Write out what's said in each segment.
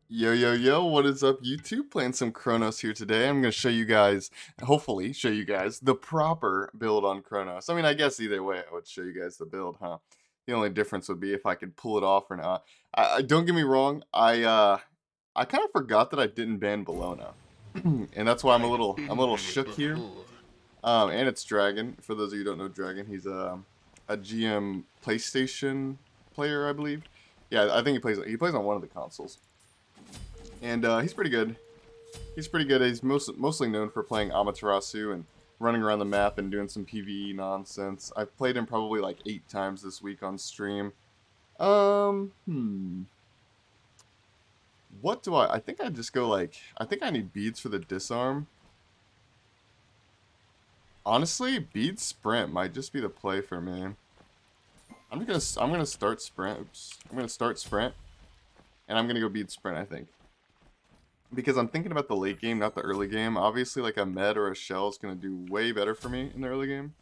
Yo, yo, yo, what is up, YouTube? Playing some Chronos here today. I'm going to show you guys, hopefully show you guys, the proper build on Chronos. I mean, I guess either way I would show you guys the build, huh? The only difference would be if I could pull it off or not. Don't get me wrong, I kind of forgot that I didn't ban Bologna. And that's why I'm a little shook here. And it's Dragon. For those of you who don't know Dragon, he's a GM PlayStation player, I believe. Yeah, I think he plays on one of the consoles. And he's pretty good. He's pretty good. He's mostly known for playing Amaterasu and running around the map and doing some PvE nonsense. I've played him probably like 8 times this week on stream. Hmm. What do I think I just go like, I think I need beads for the disarm. Honestly, bead sprint might just be the play for me. I'm gonna start sprint. Oops. I'm gonna start sprint. And I'm gonna go bead sprint, I think. Because I'm thinking about the late game, not the early game. Obviously, like a med or a shell is going to do way better for me in the early game.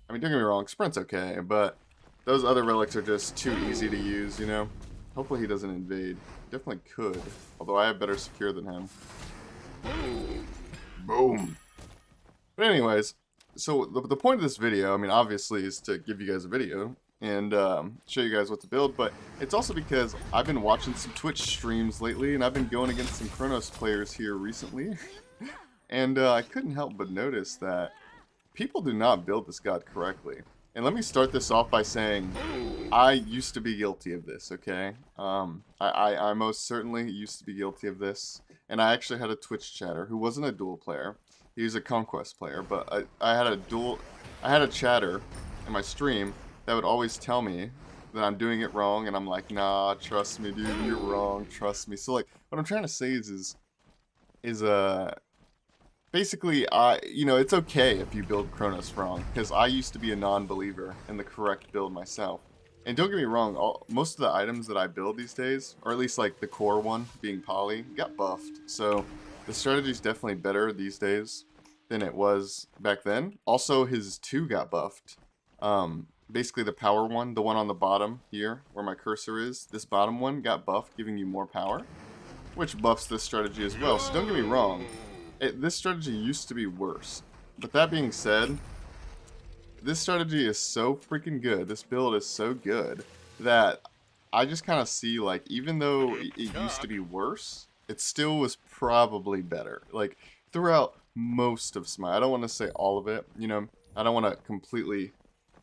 I mean, don't get me wrong, sprint's okay, but those other relics are just too easy to use, you know? Hopefully he doesn't invade. Definitely could, although I have better secure than him. Boom. But anyways, so the point of this video, I mean, obviously, is to give you guys a video and show you guys what to build, but it's also because I've been watching some Twitch streams lately, and I've been going against some Chronos players here recently, and I couldn't help but notice that people do not build this god correctly. And let me start this off by saying, I used to be guilty of this, okay? I most certainly used to be guilty of this, and I actually had a Twitch chatter who wasn't a duel player. He was a conquest player, but I had a chatter in my stream that would always tell me that I'm doing it wrong, and I'm like, nah, trust me, dude, you're wrong, trust me. So like, what I'm trying to say is basically, it's okay if you build Chronos wrong, because I used to be a non-believer in the correct build myself. And don't get me wrong, most of the items that I build these days, or at least like the core one being Poly, got buffed. So the strategy's definitely better these days than it was back then. Also, his 2 got buffed. Basically the power one, the one on the bottom here, where my cursor is, this bottom one got buffed, giving you more power, which buffs this strategy as well. So don't get me wrong, this strategy used to be worse. But that being said, this strategy is so freaking good, this build is so good, that I just kind of see, like, even though it used to be worse, it still was probably better. Like, throughout most of Smite. I don't want to say all of it, you know, I don't want to completely,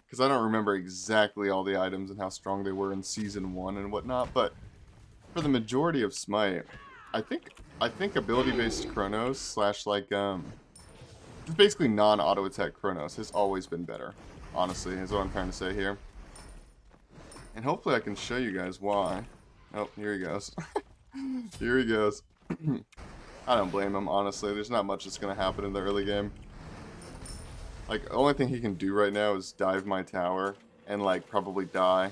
because I don't remember exactly all the items and how strong they were in Season 1 and whatnot, but for the majority of Smite, I think ability-based Chronos slash like just basically non-auto attack Chronos has always been better. Honestly, is what I'm trying to say here. And hopefully I can show you guys why. Oh, here he goes. Here he goes. I don't blame him, honestly. There's not much that's gonna happen in the early game. Like, the only thing he can do right now is dive my tower and like probably die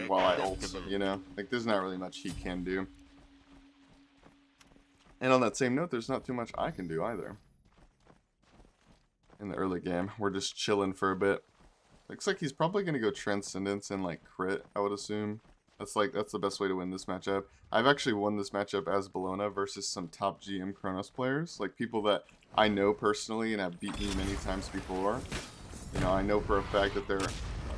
while I ult, you know? Like, there's not really much he can do. And on that same note, there's not too much I can do either. In the early game, we're just chilling for a bit. Looks like he's probably going to go Transcendence and like crit, I would assume. That's the best way to win this matchup. I've actually won this matchup as Bologna versus some top GM Chronos players. Like people that I know personally and have beat me many times before. You know, I know for a fact that they're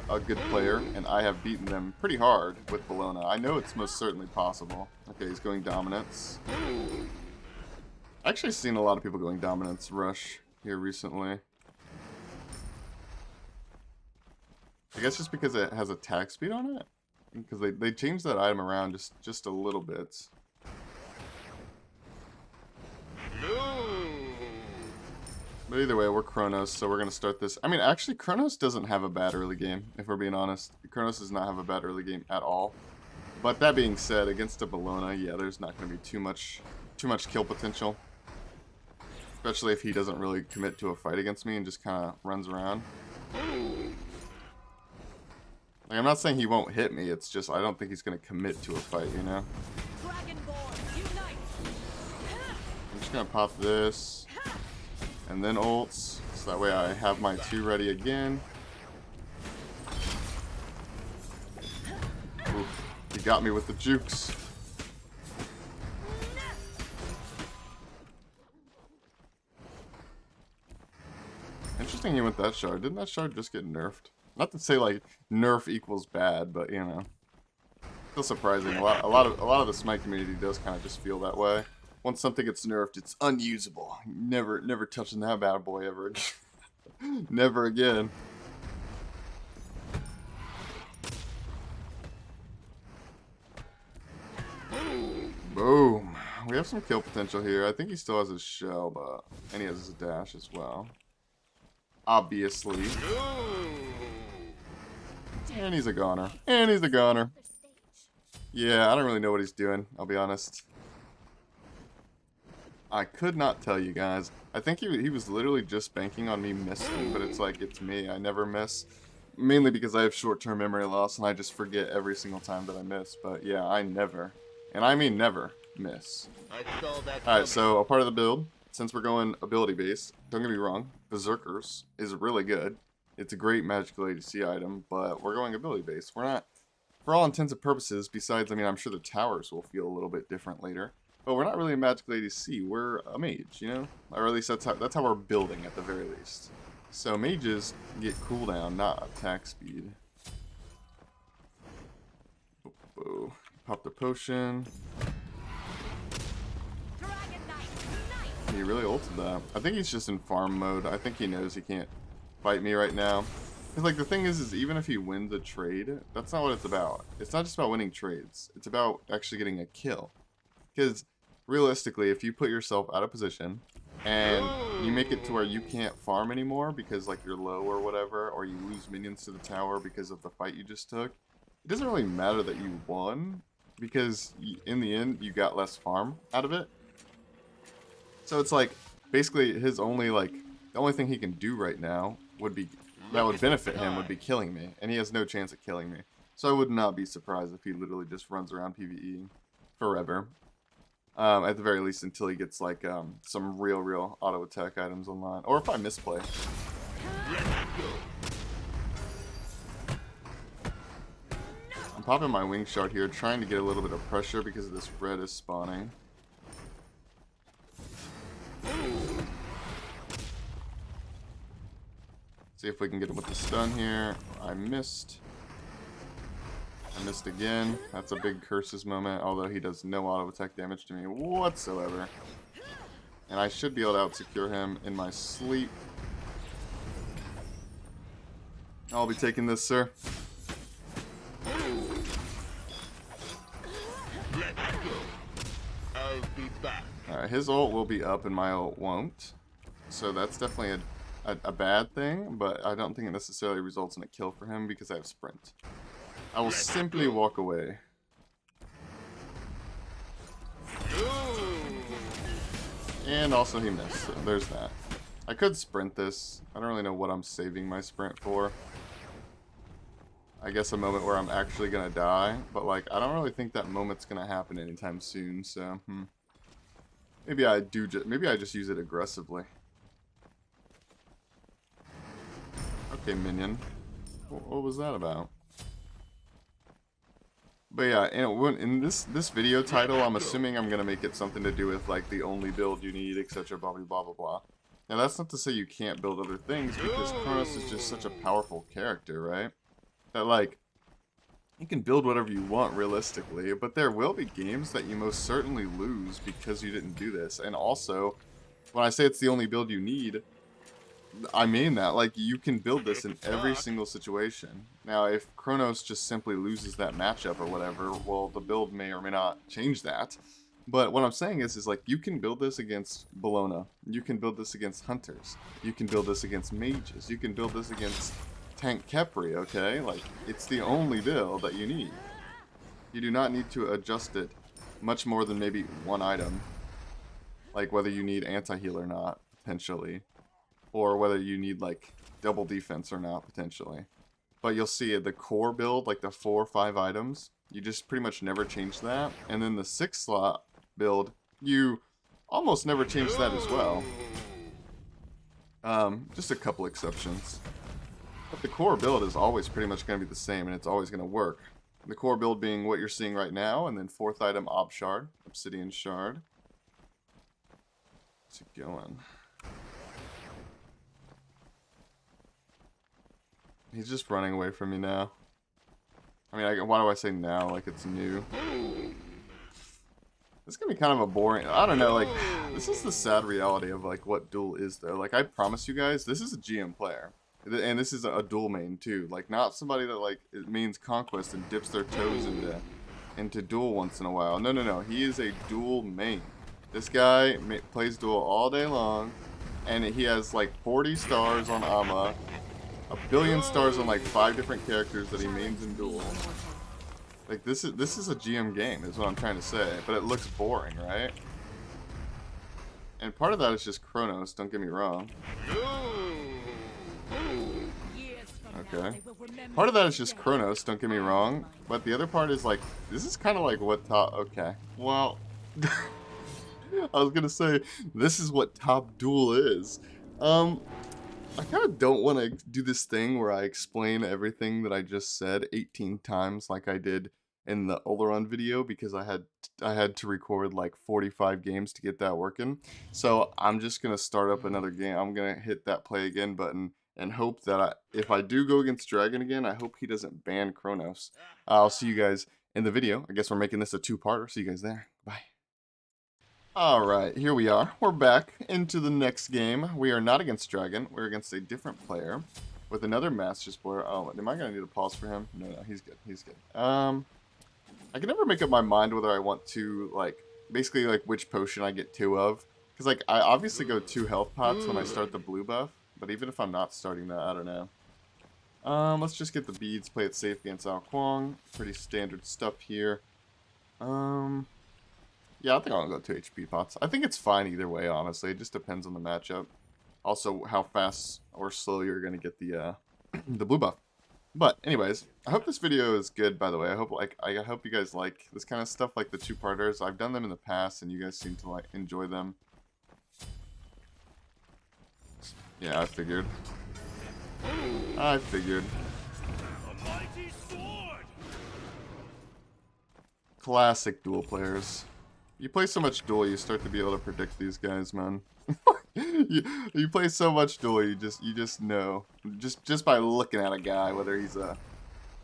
a good player, and I have beaten them pretty hard with Bologna. I know it's most certainly possible. Okay, he's going Dominance. I've actually seen a lot of people going Dominance Rush here recently. I guess just because it has attack speed on it? Because they changed that item around just a little bit. But either way, we're Chronos, so we're going to start this. I mean, actually, Chronos doesn't have a bad early game, if we're being honest. Chronos does not have a bad early game at all. But that being said, against a Bologna, yeah, there's not going to be too much kill potential. Especially if he doesn't really commit to a fight against me and just kind of runs around. Like, I'm not saying he won't hit me, it's just I don't think he's going to commit to a fight, you know? I'm just going to pop this, and then ults, so that way I have my 2 ready again. Oof, he got me with the jukes. Interesting he went that shard. Didn't that shard just get nerfed? Not to say like nerf equals bad, but you know, still surprising. A lot of the Smite community does kind of just feel that way. Once something gets nerfed, it's unusable. Never touching that bad boy ever again. Never again. Boom. We have some kill potential here. I think he still has his shell, but and he has his dash as well. Obviously. And he's a goner. And he's a goner. Yeah, I don't really know what he's doing, I'll be honest. I could not tell you guys. I think he was literally just banking on me missing, but it's like, it's me. I never miss. Mainly because I have short-term memory loss and I just forget every single time that I miss. But yeah, I never, and I mean never, miss. Alright, so a part of the build, since we're going ability-based, don't get me wrong, Berserkers is really good. It's a great magical ADC item, but we're going ability-based. We're not, for all intents and purposes, besides, I mean, I'm sure the towers will feel a little bit different later. But we're not really a magical ADC, we're a mage, you know? Or at least that's how we're building at the very least. So mages get cooldown, not attack speed. Whoa. Pop the potion. He really ulted that. I think he's just in farm mode. I think he knows he can't fight me right now. Because like the thing is even if he wins a trade, that's not what it's about. It's not just about winning trades. It's about actually getting a kill. Because realistically, if you put yourself out of position and you make it to where you can't farm anymore because like you're low or whatever, or you lose minions to the tower because of the fight you just took, it doesn't really matter that you won because in the end you got less farm out of it. So it's like basically his only like the only thing he can do right now would be that would benefit him would be killing me, and he has no chance at killing me. So I would not be surprised if he literally just runs around PvE forever. At the very least until he gets like some real auto attack items online, or if I misplay. I'm popping my wing shard here, trying to get a little bit of pressure because this red is spawning. See if we can get him with the stun here. I missed. I missed again. That's a big curses moment, although he does no auto attack damage to me whatsoever. And I should be able to out-secure him in my sleep. I'll be taking this, sir. Alright, his ult will be up and my ult won't. So that's definitely a bad thing, but I don't think it necessarily results in a kill for him because I have sprint. I will simply walk away. And also he missed, so there's that. I could sprint this. I don't really know what I'm saving my sprint for. I guess a moment where I'm actually gonna die, but like I don't really think that moment's gonna happen anytime soon, so maybe I just use it aggressively. Okay, minion. What was that about? But yeah, in this video title, I'm assuming I'm gonna make it something to do with like the only build you need, etc. Blah blah blah blah blah. Now that's not to say you can't build other things because Chronos is just such a powerful character, right? That like you can build whatever you want realistically, but there will be games that you most certainly lose because you didn't do this. And also, when I say it's the only build you need, I mean that, like, you can build this in every single situation. Now, if Chronos just simply loses that matchup or whatever, well, the build may or may not change that. But what I'm saying is like, you can build this against Bologna. You can build this against Hunters. You can build this against Mages. You can build this against Tank Kepri, okay? Like, it's the only build that you need. You do not need to adjust it much more than maybe one item. Like, whether you need anti-heal or not, potentially. Or whether you need, like, double defense or not, potentially. But you'll see the core build, like the 4 or 5 items, you just pretty much never change that. And then the 6 slot build, you almost never change that as well. Just a couple exceptions. But the core build is always pretty much going to be the same, and it's always going to work. The core build being what you're seeing right now, and then 4th item, Shard, Obsidian Shard. What's it going? He's just running away from me now. I mean, why do I say now like it's new? It's gonna be kind of a boring, I don't know, like, this is the sad reality of, like, what Duel is, though. Like, I promise you guys, this is a GM player. And this is a Duel main, too. Like, not somebody that, like, it means Conquest and dips their toes into Duel once in a while. No, no, no. He is a Duel main. This guy plays Duel all day long, and he has, like, 40 stars on Ama, a billion stars on, like, 5 different characters that he mains in Duel. Like, this is a GM game, is what I'm trying to say, but it looks boring, right? And part of that is just Chronos, don't get me wrong. Okay. Part of that is just Chronos, don't get me wrong, but the other part is, like, this is kind of like what top... Okay, well... I was gonna say, this is what top Duel is. I kind of don't want to do this thing where I explain everything that I just said 18 times like I did in the Oleron video, because I had to record like 45 games to get that working. So I'm just going to start up another game. I'm going to hit that play again button and hope that if I do go against Dragon again, I hope he doesn't ban Chronos. I'll see you guys in the video. I guess we're making this a two-parter. See you guys there. Bye. Alright, here we are. We're back into the next game. We are not against Dragon. We're against a different player with another Masters player. Oh, am I going to need a pause for him? No, no, he's good. He's good. I can never make up my mind whether I want to, like, basically, like, which potion I get 2 of. Because, like, I obviously go 2 health pots when I start the blue buff. But even if I'm not starting that, I don't know. Let's just get the beads, play it safe against Ao Kuang. Pretty standard stuff here. Yeah, I think I'll go 2 HP pots. I think it's fine either way, honestly. It just depends on the matchup. Also, how fast or slow you're going to get the the blue buff. But anyways, I hope this video is good, by the way. I hope you guys like this kind of stuff, like the two-parters. I've done them in the past and you guys seem to like enjoy them. Yeah, I figured. Classic Duel players. You play so much Duel, you start to be able to predict these guys, man. you play so much Duel, you just know, just by looking at a guy, whether he's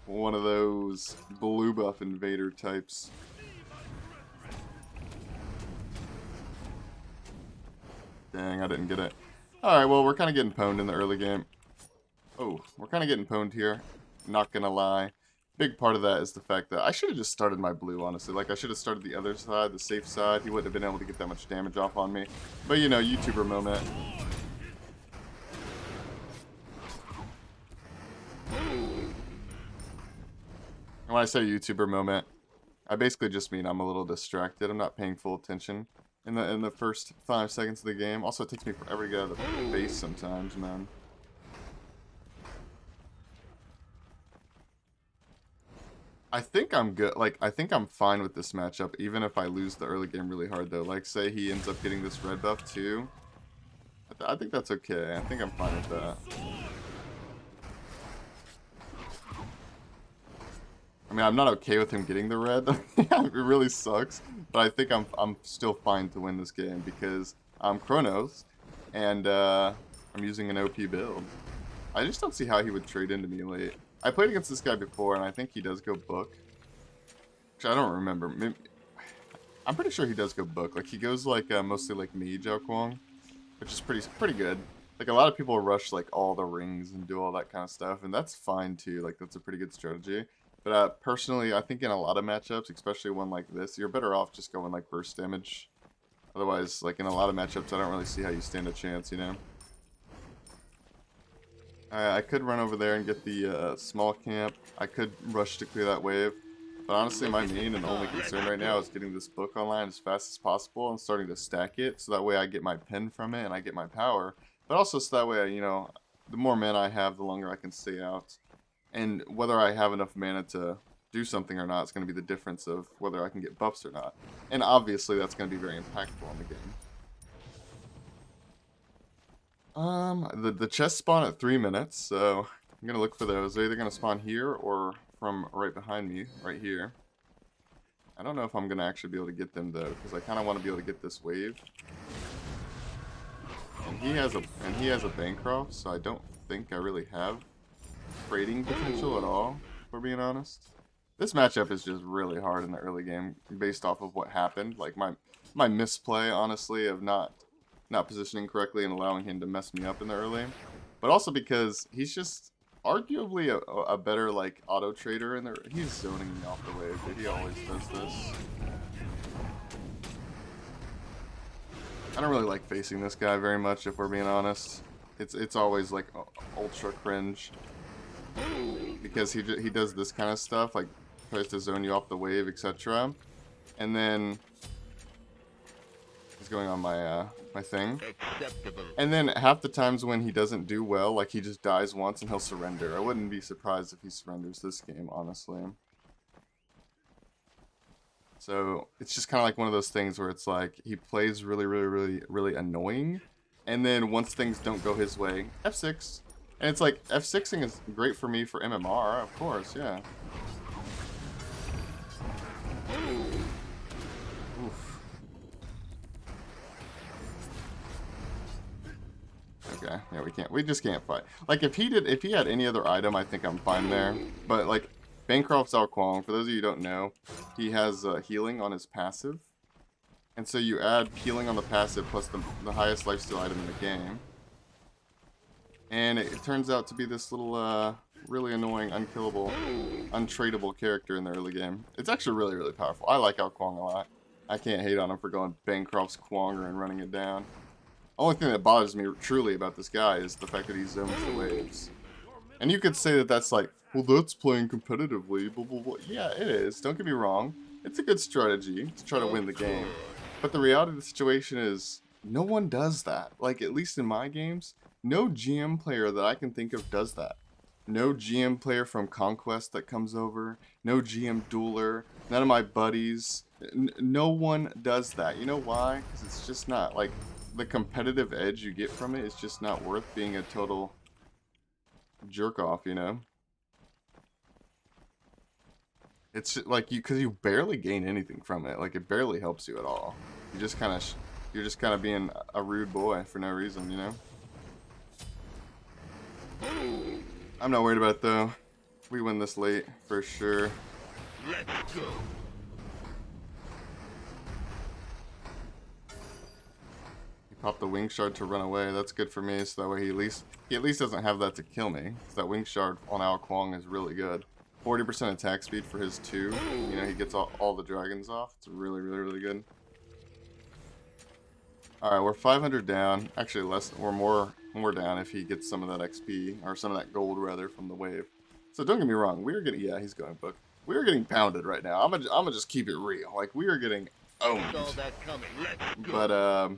one of those blue buff invader types. Dang, I didn't get it. All right, well, we're kind of getting pwned in the early game. Oh, we're kind of getting pwned here. Not gonna lie. Big part of that is the fact that I should have just started my blue, honestly. Like, I should have started the other side, the safe side. He wouldn't have been able to get that much damage off on me. But, you know, YouTuber moment. And when I say YouTuber moment, I basically just mean I'm a little distracted. I'm not paying full attention in the first 5 seconds of the game. Also, it takes me forever to get out of the base sometimes, man. I think I'm good. Like, I think I'm fine with this matchup, even if I lose the early game really hard, though. Like, say he ends up getting this red buff, too. I think that's okay. I think I'm fine with that. I mean, I'm not okay with him getting the red. It really sucks. But I think I'm still fine to win this game, because I'm Chronos, and I'm using an OP build. I just don't see how he would trade into me late. I played against this guy before, and I think he does go book. Actually, I don't remember. Maybe, I'm pretty sure he does go book. Like, he goes, like, mostly, like, Mage Ao Kuang, which is pretty good. Like, a lot of people rush, like, all the rings and do all that kind of stuff, and that's fine, too. Like, that's a pretty good strategy. But, personally, I think in a lot of matchups, especially one like this, you're better off just going, like, burst damage. Otherwise, like, in a lot of matchups, I don't really see how you stand a chance, you know? I could run over there and get the small camp. I could rush to clear that wave. But honestly, my main and only concern right now is getting this book online as fast as possible and starting to stack it. So that way I get my pen from it and I get my power. But also so that way, you know, the more mana I have, the longer I can stay out. And whether I have enough mana to do something or not is going to be the difference of whether I can get buffs or not. And obviously that's going to be very impactful in the game. The chests spawn at 3 minutes, so I'm gonna look for those. They're either gonna spawn here or from right behind me, right here. I don't know if I'm gonna actually be able to get them though, because I kind of want to be able to get this wave. And he has a Bancroft, so I don't think I really have trading potential at all, if we're being honest. This matchup is just really hard in the early game based off of what happened. Like my misplay, honestly, of not positioning correctly and allowing him to mess me up in the early. But also because he's just arguably a better like auto trader in the. He's zoning me off the wave, dude. He always does this. I don't really like facing this guy very much, if we're being honest. It's always like ultra cringe because he does this kind of stuff, like tries to zone you off the wave, etc. And then he's going on my my thing. And then half the times when he doesn't do well, like he just dies once and he'll surrender. I wouldn't be surprised if he surrenders this game, honestly. So it's just kind of like one of those things where it's like he plays really annoying, and then once things don't go his way, F6. And it's like F6ing is great for me for MMR, of course, yeah. Oof. Okay, yeah, we just can't fight. Like if he had any other item, I think I'm fine there. But like Bancroft's Ao Kuang, for those of you who don't know, he has healing on his passive. And so you add healing on the passive plus the highest lifesteal item in the game. And it turns out to be this little, really annoying, unkillable, untradeable character in the early game. It's actually really powerful. I like Ao Kuang a lot. I can't hate on him for going Bancroft's Kuanger and running it down. Only thing that bothers me truly about this guy is the fact that he zones the waves. And you could say that that's like, well, that's playing competitively, blah, blah, blah. Yeah, it is. Don't get me wrong. It's a good strategy to try to win the game. But the reality of the situation is, no one does that. Like, at least in my games, no GM player that I can think of does that. No GM player from Conquest that comes over. No GM dueler. None of my buddies. No one does that. You know why? Because it's just not, like, the competitive edge you get from it is just not worth being a total jerk off, you know? It's like because you barely gain anything from it. Like it barely helps you at all. You just kind of you're just kind of being a rude boy for no reason, you know. I'm not worried about it though. We win this late for sure. Let's go. He popped the wing shard to run away. That's good for me. So that way he at least doesn't have that to kill me. So that wing shard on Ao Kuang is really good. 40% attack speed for his 2. You know, he gets all the dragons off. It's really good. Alright, we're 500 down. Actually, less. We're more down if he gets some of that XP, or some of that gold, rather, from the wave. So don't get me wrong. We are getting... Yeah, he's going book. We are getting pounded right now. I'm gonna just keep it real. Like, we are getting owned. But,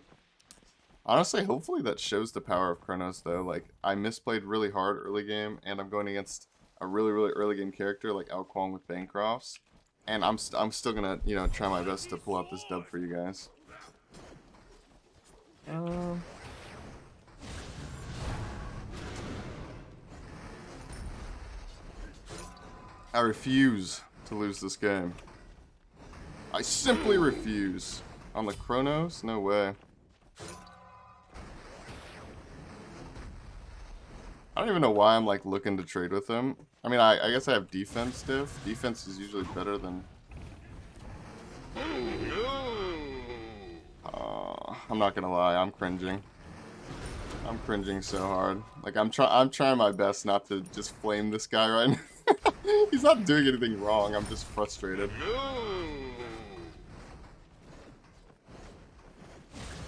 honestly, hopefully that shows the power of Chronos, though. Like, I misplayed really hard early game, and I'm going against a really early game character like Ao Kuang with Bancrofts, and I'm still gonna, you know, try my best to pull out this dub for you guys. I refuse to lose this game. I simply refuse. On the Chronos? No way. I don't even know why I'm like looking to trade with him. I mean, I guess I have defense diff. Defense is usually better than... I'm not gonna lie, I'm cringing. I'm cringing so hard. Like I'm trying my best not to just flame this guy right now. He's not doing anything wrong. I'm just frustrated.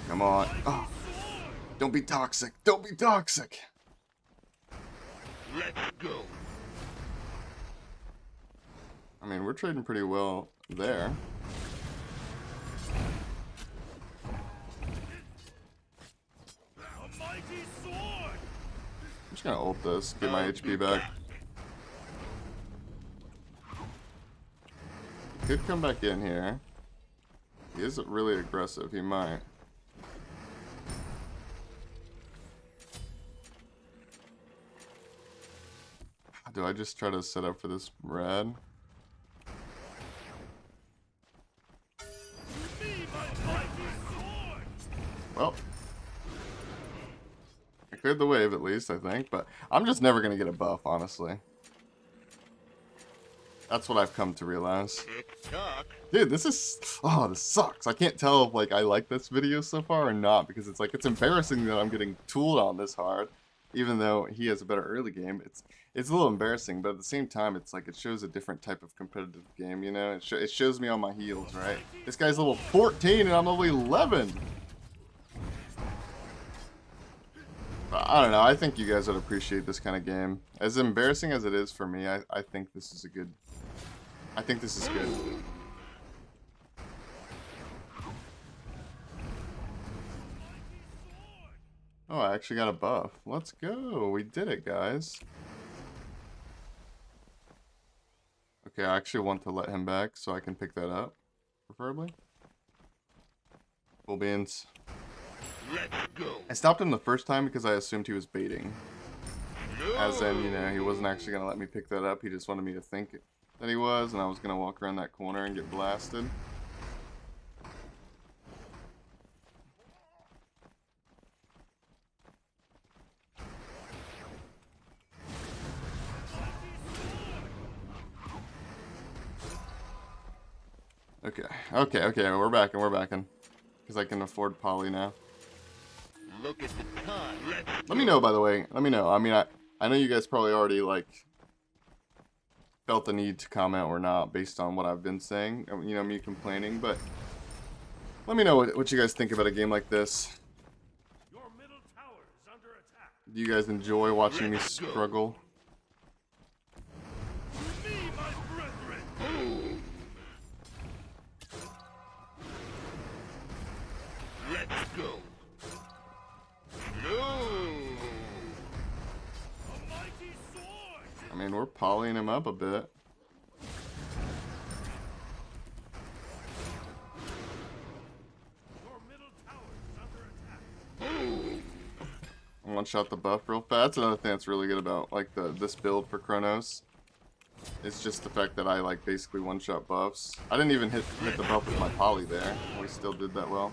Come on. Oh. Don't be toxic. Don't be toxic. Let's go. I mean, we're trading pretty well there. I'm just gonna ult this, get my HP back. Could come back in here. He isn't really aggressive, he might. Do I just try to set up for this red? Well, cleared the wave at least, I think. But I'm just never going to get a buff, honestly. That's what I've come to realize. Dude, this is... Oh, this sucks. I can't tell if, like, I like this video so far or not. Because it's, like, it's embarrassing that I'm getting tooled on this hard. Even though he has a better early game. It's a little embarrassing. But at the same time, it's like it shows a different type of competitive game, you know? It shows me on my heels, right? This guy's level 14 and I'm level 11. I don't know. I think you guys would appreciate this kind of game. As embarrassing as it is for me, I think this is a good... I think this is good. Oh, I actually got a buff. Let's go. We did it, guys. Okay, I actually want to let him back so I can pick that up, preferably. Full beans. Let's go. I stopped him the first time because I assumed he was baiting. No. As in, you know, he wasn't actually going to let me pick that up. He just wanted me to think that he was, and I was going to walk around that corner and get blasted. Okay, we're backing. Because I can afford poly now. Look at the time. Let me know, by the way. Let me know. I mean, I know you guys probably already, like, felt the need to comment or not based on what I've been saying. You know, me complaining, but let me know what you guys think about a game like this. Your middle tower is under attack. Do you guys enjoy watching me struggle? Me, my brethren. Let's go. I mean, we're polying him up a bit. One shot the buff real fast. That's another thing that's really good about like this build for Chronos. It's just the fact that I like basically one shot buffs. I didn't even hit the buff with my poly there. We still did that well.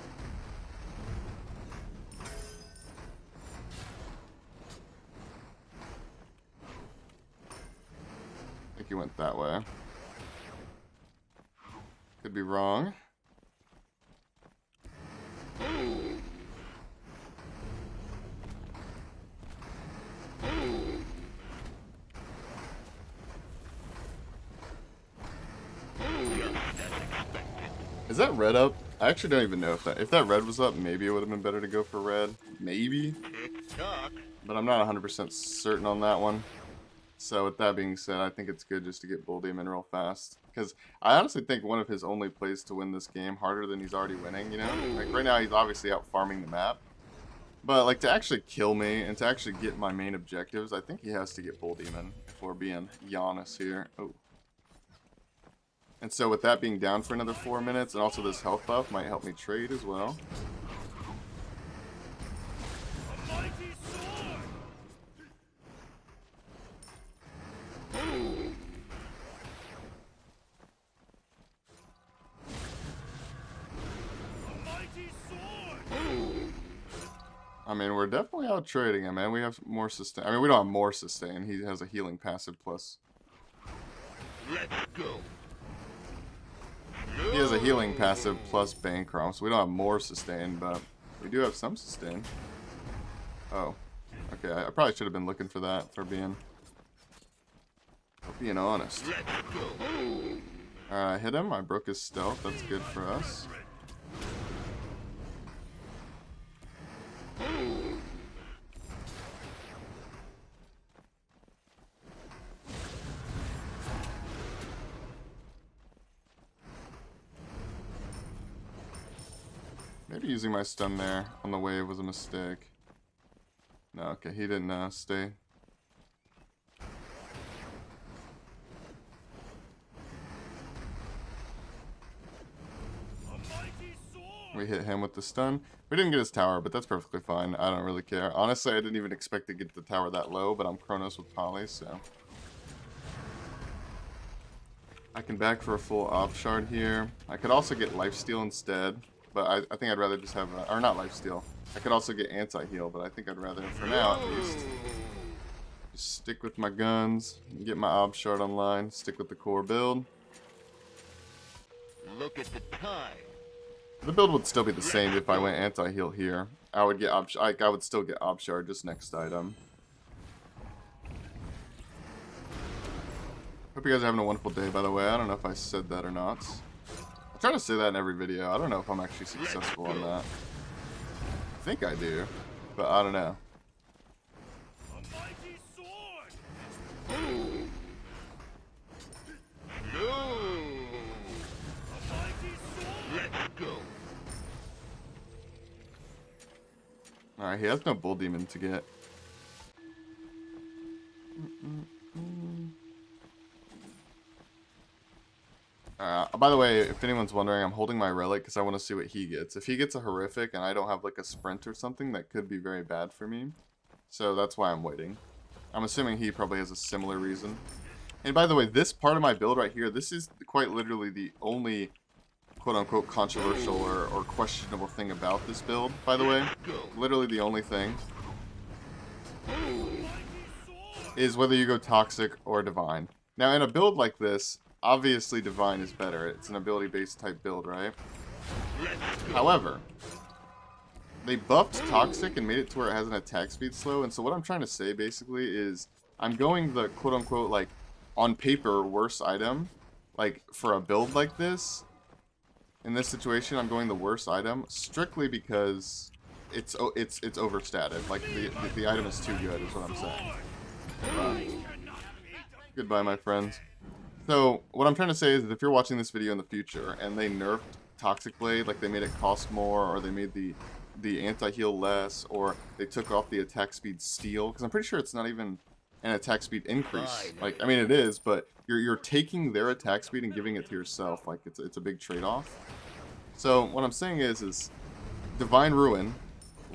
I think he went that way. Could be wrong. Is that red up? I actually don't even know if that red was up, maybe it would have been better to go for red. Maybe. But I'm not 100% certain on that one. So with that being said, I think it's good just to get Bull Demon real fast. Because I honestly think one of his only plays to win this game, harder than he's already winning, you know? Like right now he's obviously out farming the map. But like to actually kill me and to actually get my main objectives, I think he has to get Bull Demon if we're being Giannis here. Oh. And so with that being down for another 4 minutes, and also this health buff might help me trade as well. I mean, we're definitely out trading him, man. We have more sustain. I mean, we don't have more sustain. He has a healing passive plus. Let's go. He has a healing passive plus Bankrom, so we don't have more sustain, but we do have some sustain. Oh. Okay, I probably should have been looking for that, for being honest. Alright, I hit him. I broke his stealth. That's good for us. Maybe using my stun there on the wave was a mistake. No, okay, he didn't stay. We hit him with the stun. We didn't get his tower, but that's perfectly fine. I don't really care. Honestly, I didn't even expect to get the tower that low, but I'm Chronos with poly, so. I can back for a full off shard here. I could also get lifesteal instead. But I think I'd rather just have, or not lifesteal. I could also get anti-heal, but I think I'd rather, for now at least, just stick with my guns, get my Ob Shard online, stick with the core build. Look at the time. The build would still be the same if I went anti-heal here. I would get I would still get Ob Shard, just next item. Hope you guys are having a wonderful day, by the way. I don't know if I said that or not. I try to say that in every video. I don't know if I'm actually successful on that. I think I do, but I don't know. A mighty sword. No. A mighty sword. Let's go. Alright, he has no Bull Demon to get. By the way, if anyone's wondering, I'm holding my relic because I want to see what he gets. If he gets a horrific and I don't have like a sprint or something, that could be very bad for me. So that's why I'm waiting. I'm assuming he probably has a similar reason. And by the way, this part of my build right here, this is quite literally the only quote-unquote controversial or questionable thing about this build, by the way. Literally the only thing is whether you go Toxic or Divine. Now, in a build like this, obviously Divine is better. It's an ability-based type build, right? However, they buffed Toxic and made it to where it has an attack speed slow, and so what I'm trying to say, basically, is I'm going the quote-unquote, like, on paper, worst item, like, for a build like this. In this situation, I'm going the worst item, strictly because it's overstated. Like, the item is too good, is what I'm saying. Goodbye. Goodbye, my friends. So, what I'm trying to say is that if you're watching this video in the future, and they nerfed Toxic Blade, like they made it cost more, or they made the anti-heal less, or they took off the attack speed steal, because I'm pretty sure it's not even an attack speed increase. Like, I mean it is, but you're taking their attack speed and giving it to yourself. Like, it's a big trade-off. So, what I'm saying is Divine Ruin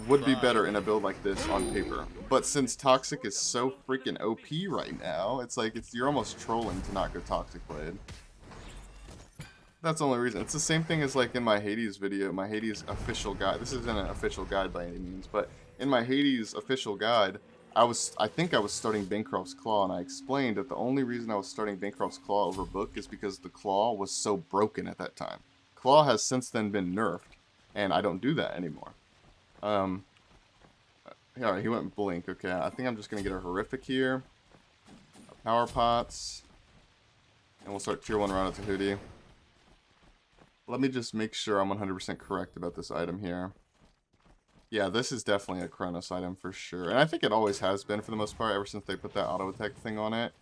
would be better in a build like this on paper. But since Toxic is so freaking OP right now, it's like you're almost trolling to not go Toxic Blade. That's the only reason. It's the same thing as like in my Hades video, my Hades official guide. This isn't an official guide by any means, but in my Hades official guide, I think I was starting Bancroft's Claw, and I explained that the only reason I was starting Bancroft's Claw over Book is because the Claw was so broken at that time. Claw has since then been nerfed, and I don't do that anymore. Yeah, he went Blink. Okay, I think I'm just gonna get a Horrific here, a Power Pots, and we'll start Tier 1 Rana Tahuti. Let me just make sure I'm 100% correct about this item here. Yeah, this is definitely a Chronos item for sure, and I think it always has been for the most part, ever since they put that auto attack thing on it.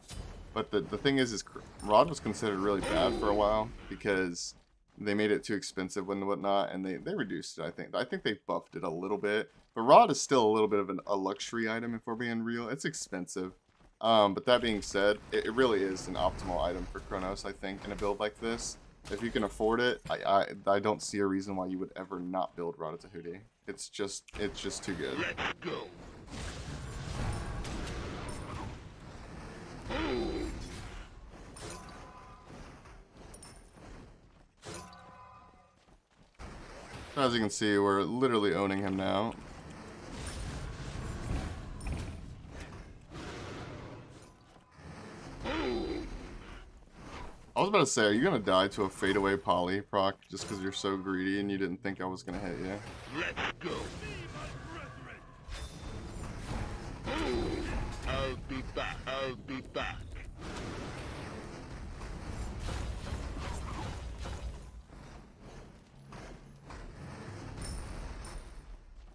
But the thing is Rod was considered really bad for a while because they made it too expensive and whatnot, and they reduced it, I think. I think they buffed it a little bit. But Rod is still a little bit of a luxury item, if we're being real. It's expensive. But that being said, it really is an optimal item for Chronos, I think, in a build like this. If you can afford it, I don't see a reason why you would ever not build Rod Tahuti. It's just too good. Let's go. As you can see, we're literally owning him now. I was about to say, are you gonna die to a fadeaway poly proc just because you're so greedy and you didn't think I was gonna hit you? Let's go. I'll be back. I'll be back.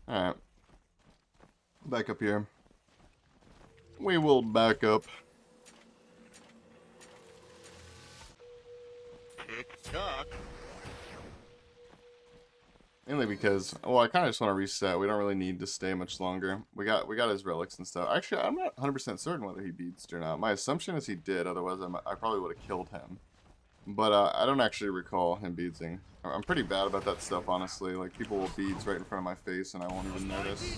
Alright. Back up here. We will back up. Tick-tock. Mainly because, well, I kind of just want to reset. We don't really need to stay much longer. We got his relics and stuff. Actually, I'm not 100% certain whether he beats or not. My assumption is he did. Otherwise, I probably would have killed him. But I don't actually recall him beadsing. I'm pretty bad about that stuff, honestly. Like, people will beads right in front of my face and I won't even notice.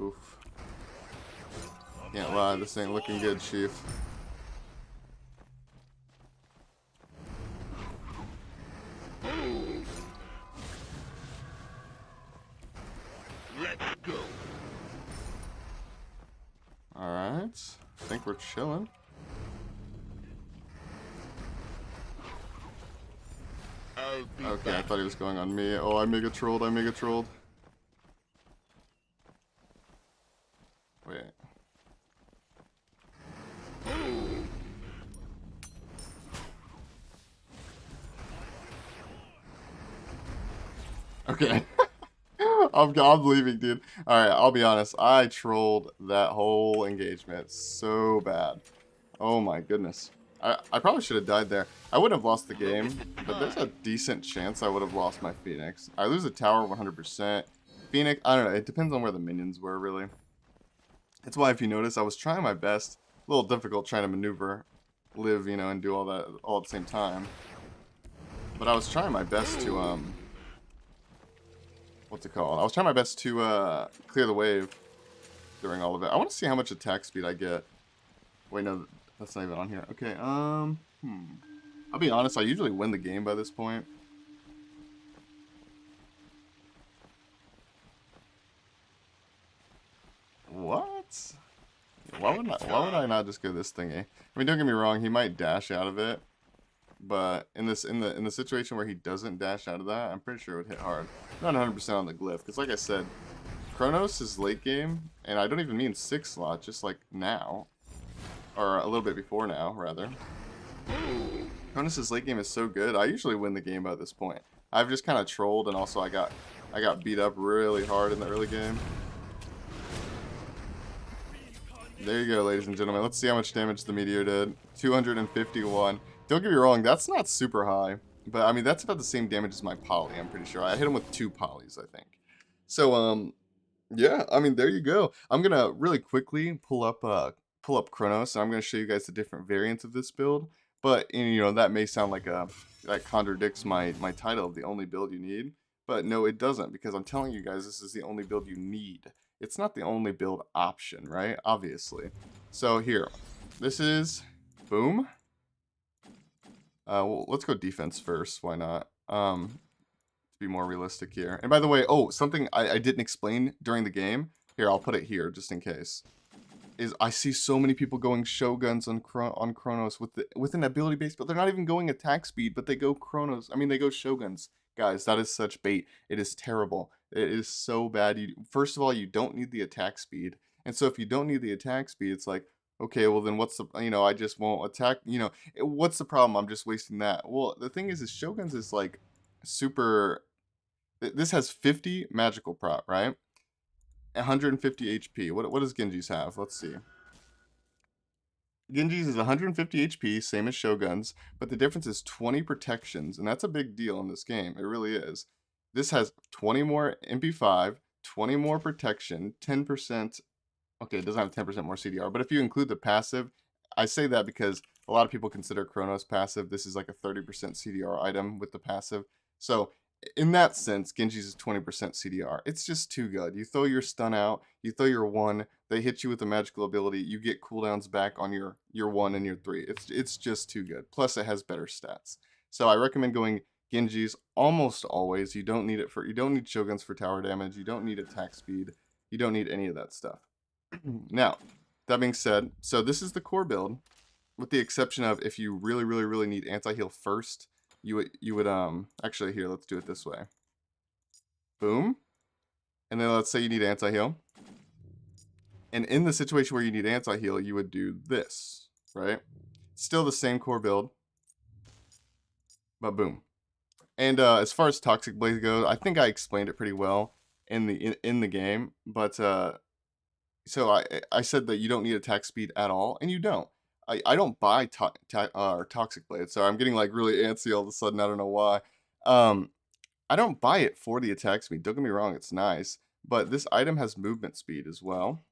Oof. Can't lie, this ain't looking good, Chief. Let's go. Alright. I think we're chilling. I'll be Okay, I back. thought he was going on me. Oh, I mega trolled. I mega trolled. Wait. Okay. I'm leaving, dude. Alright, I'll be honest. I trolled that whole engagement so bad. Oh my goodness. I probably should have died there. I wouldn't have lost the game, but there's a decent chance I would have lost my Phoenix. I lose a tower 100%. Phoenix, I don't know. It depends on where the minions were, really. That's why, if you notice, I was trying my best. A little difficult trying to maneuver, live, you know, and do all that all at the same time. But I was trying my best to, what's it called? I was trying my best to, clear the wave during all of it. I want to see how much attack speed I get. Wait, no, that's not even on here. Okay, I'll be honest, I usually win the game by this point. What? Why would I not just go this thingy? I mean, don't get me wrong, he might dash out of it. But in the situation where he doesn't dash out of that, I'm pretty sure it would hit hard. Not 100% on the glyph, because like I said, Chronos is late game, and I don't even mean 6 slot, just like now. Or a little bit before now, rather. Chronos' late game is so good, I usually win the game by this point. I've just kind of trolled, and also I got beat up really hard in the early game. There you go, ladies and gentlemen. Let's see how much damage the Meteor did. 251. Don't get me wrong, that's not super high. But, I mean, that's about the same damage as my poly, I'm pretty sure. I hit him with 2 polys, I think. So, yeah, I mean, there you go. I'm going to really quickly pull up Chronos, and I'm going to show you guys the different variants of this build. But, you know, that may sound like that contradicts my title of the only build you need. But no, it doesn't, because I'm telling you guys this is the only build you need. It's not the only build option, right? Obviously. So here, this is boom. Well, let's go defense first. Why not? To be more realistic here. And by the way, oh, something I didn't explain during the game. Here, I'll put it here just in case. Is I see so many people going Shoguns on Chronos with an ability base, but they're not even going attack speed, but they go Chronos. I mean, they go Shoguns. Guys, that is such bait. It is terrible. It is so bad. First of all, you don't need the attack speed. And so if you don't need the attack speed, it's like, okay, well then what's the, you know, I just won't attack, you know, what's the problem? I'm just wasting that. Well, the thing is Shoguns is like super, this has 50 magical prot, right? 150 HP. What does Genji's have? Let's see. Genji's is 150 HP, same as Shogun's, but the difference is 20 protections, and that's a big deal in this game. It really is. This has 20 more MP5, 20 more protection, 10%. Okay, it doesn't have 10% more CDR, but if you include the passive, I say that because a lot of people consider Chronos passive. This is like a 30% CDR item with the passive. So in that sense, Genji's is 20% CDR. It's just too good. You throw your stun out, you throw your 1, they hit you with a magical ability, you get cooldowns back on your 1 and your 3. It's just too good. Plus it has better stats. So I recommend going Genji's almost always. You don't need Shoguns for tower damage, you don't need attack speed, you don't need any of that stuff. Now, that being said, so this is the core build, with the exception of if you really, really, really need anti-heal first, you would actually here, let's do it this way. Boom. And then let's say you need anti-heal. And in the situation where you need anti-heal, you would do this, right? Still the same core build, but boom. And as far as Toxic Blaze goes, I think I explained it pretty well in the game, but so I said that you don't need attack speed at all, and you don't. I don't buy Toxic Blade, so I'm getting like really antsy all of a sudden. I don't know why. I don't buy it for the attack speed. Don't get me wrong, it's nice, but this item has movement speed as well.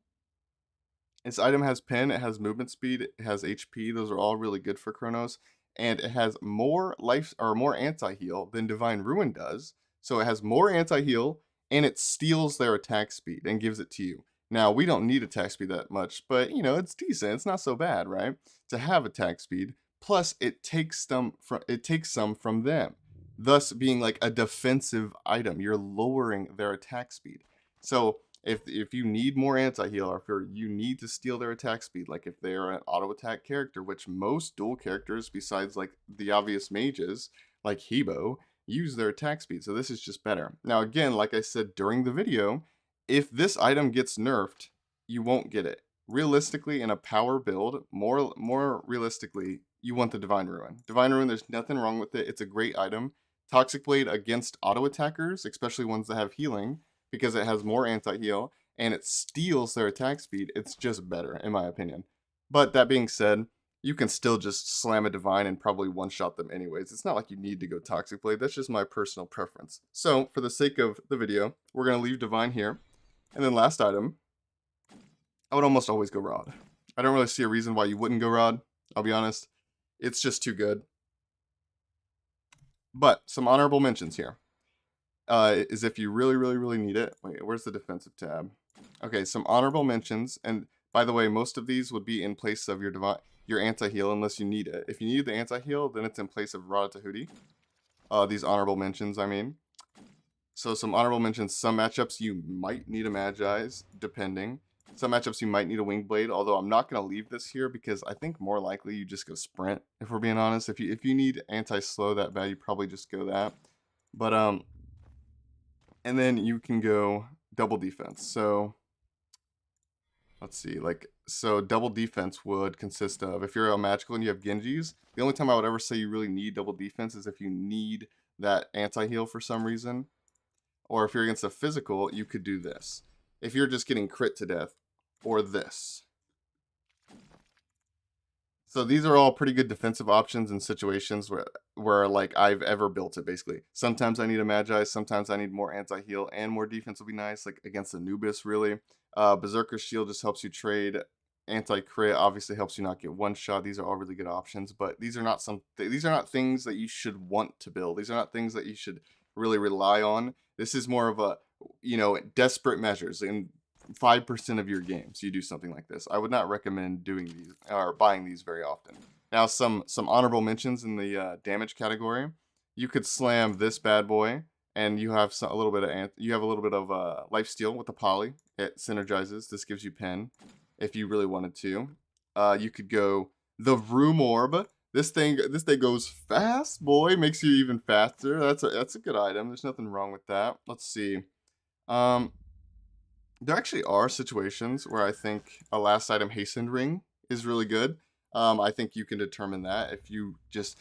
This item has pin, it has movement speed, it has HP. Those are all really good for Chronos, and it has more life or more anti-heal than Divine Ruin does. So it has more anti-heal, and it steals their attack speed and gives it to you. Now, we don't need attack speed that much, but, you know, it's decent. It's not so bad, right? To have attack speed. Plus, it takes some from them. thus being like a defensive item. You're lowering their attack speed. So if you need more anti-heal, or if you need to steal their attack speed, like if they're an auto attack character, which most dual characters besides like the obvious mages like Hebo use their attack speed, so this is just better. Now again, like I said during the video, if this item gets nerfed, you won't get it. Realistically, in a power build, more realistically, you want the Divine Ruin. Divine Ruin, there's nothing wrong with it. It's a great item. Toxic Blade against auto attackers, especially ones that have healing, because it has more anti-heal and it steals their attack speed. It's just better, in my opinion. But that being said, you can still just slam a Divine and probably one-shot them anyways. It's not like you need to go Toxic Blade. That's just my personal preference. So, for the sake of the video, we're going to leave Divine here. And then last item, I would almost always go Rod. I don't really see a reason why you wouldn't go Rod, I'll be honest. It's just too good. But some honorable mentions here. Is if you really need it. Wait, where's the defensive tab? Okay, some honorable mentions. And by the way, most of these would be in place of your anti-heal unless you need it. If you need the anti-heal, then it's in place of Rod Tahuti. These honorable mentions, I mean. So some honorable mentions. Some matchups you might need a Magi's, depending. Some matchups you might need a Wing Blade, although I'm not going to leave this here because I think more likely you just go Sprint, if we're being honest. If you need anti-slow that bad, you probably just go that. But, and then you can go double defense. So, let's see, so double defense would consist of, if you're a magical and you have Genjis, the only time I would ever say you really need double defense is if you need that anti-heal for some reason. Or if you're against a physical, you could do this. If you're just getting crit to death, or this. So these are all pretty good defensive options in situations where like I've ever built it, basically. Sometimes I need a Magi, sometimes I need more anti-heal, and more defense would be nice, like against Anubis, really. Berserker's Shield just helps you trade. Anti-crit obviously helps you not get one shot. These are all really good options, but these are not things that you should want to build. These are not things that you should really rely on. This is more of a, desperate measures. In 5% of your games, you do something like this. I would not recommend doing these or buying these very often. Now, some honorable mentions in the damage category. You could slam this bad boy, and you have a little bit of life steal with the poly. It synergizes. This gives you pen if you really wanted to. You could go the Room Orb. This thing goes fast, boy. Makes you even faster. That's a good item. There's nothing wrong with that. Let's see. There actually are situations where I think a last item hastened ring is really good. I think you can determine that if you just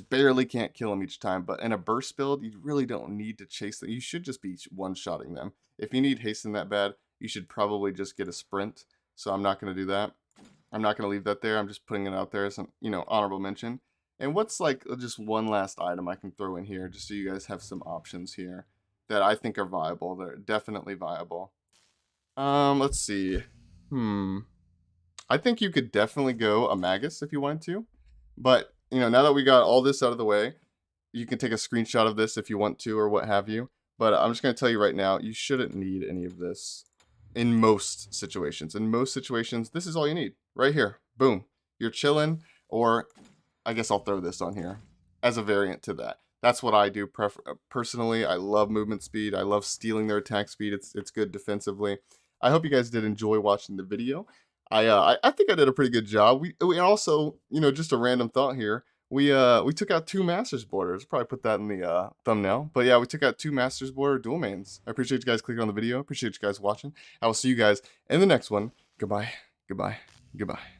barely can't kill them each time. But in a burst build, you really don't need to chase them. You should just be one-shotting them. If you need hasten that bad, you should probably just get a sprint. So I'm not going to do that. I'm not going to leave that there. I'm just putting it out there as an, honorable mention. And what's like just one last item I can throw in here just so you guys have some options here that I think are viable. They're definitely viable. Let's see. I think you could definitely go a Magus if you wanted to. But, now that we got all this out of the way, you can take a screenshot of this if you want to or what have you. But I'm just going to tell you right now, you shouldn't need any of this in most situations. In most situations, this is all you need. Right here. Boom. You're chilling, or I guess I'll throw this on here as a variant to that. That's what I do personally. I love movement speed. I love stealing their attack speed. It's good defensively. I hope you guys did enjoy watching the video. I think I did a pretty good job. We also, just a random thought here. We took out 2 Masters borders. Probably put that in the thumbnail. But yeah, we took out 2 Masters border dual mains. I appreciate you guys clicking on the video. Appreciate you guys watching. I will see you guys in the next one. Goodbye. Goodbye. Goodbye.